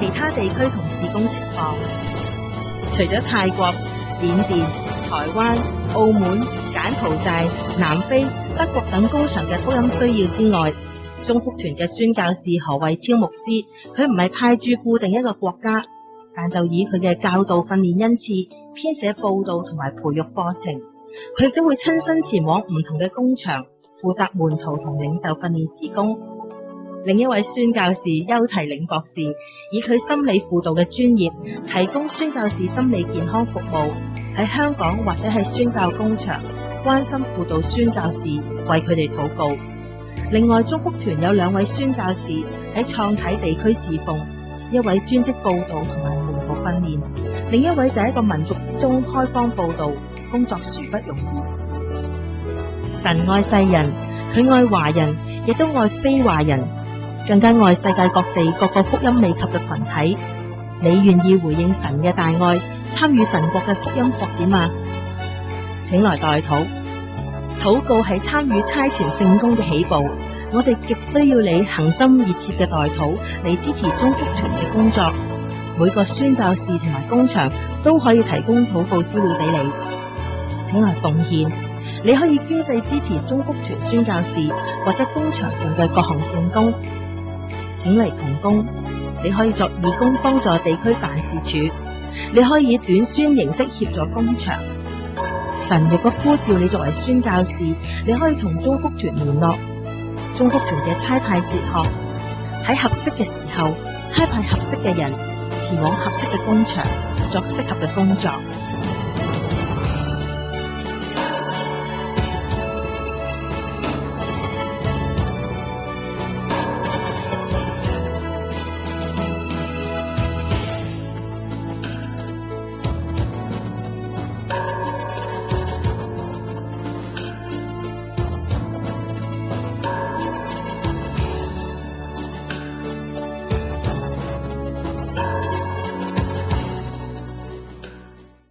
其他地區同事工情況。除咗泰國、緬甸、台灣、澳門、柬埔寨、南非、德國等工場嘅福音需要之外，中福團嘅宣教士何偉超牧師，佢唔係派駐固定一個國家，但就以佢嘅教導訓練恩賜，編寫報道同埋培育課程。佢亦都會親身前往唔同嘅工場，負責門徒同領袖訓練事工。另一位宣教士邱提領博士，以佢心理輔導嘅專業，提供宣教士心理健康服務，喺香港或者係宣教工場關心輔導宣教士，為佢哋禱告。另外，中福團有2位宣教士喺創啟地區侍奉，一位專職報道同埋門徒訓練，另一位就喺一個民族之中開荒報道，工作殊不容易。神愛世人，佢愛華人，亦都愛非華人，更加愛世界各地各個福音未及嘅群體。你願意回應神嘅大愛，參與神國嘅福音擴展嗎？請來代禱。禱告係參與差傳聖工嘅起步，我哋極需要你恆心熱切嘅代禱嚟支持中福團嘅工作。每個宣教士同埋工場都可以提供禱告資料俾你，請來奉獻。你可以經濟支持中福團宣教士或者工場上嘅各項聖工，請嚟同工。你可以作義工幫助地區辦事處，你可以以短宣形式協助工場。神若果呼召你作為宣教士，你可以同中福團聯絡。中福團嘅差派哲學，喺合適嘅時候差派合適嘅人前往合適嘅工場，作適合嘅工作。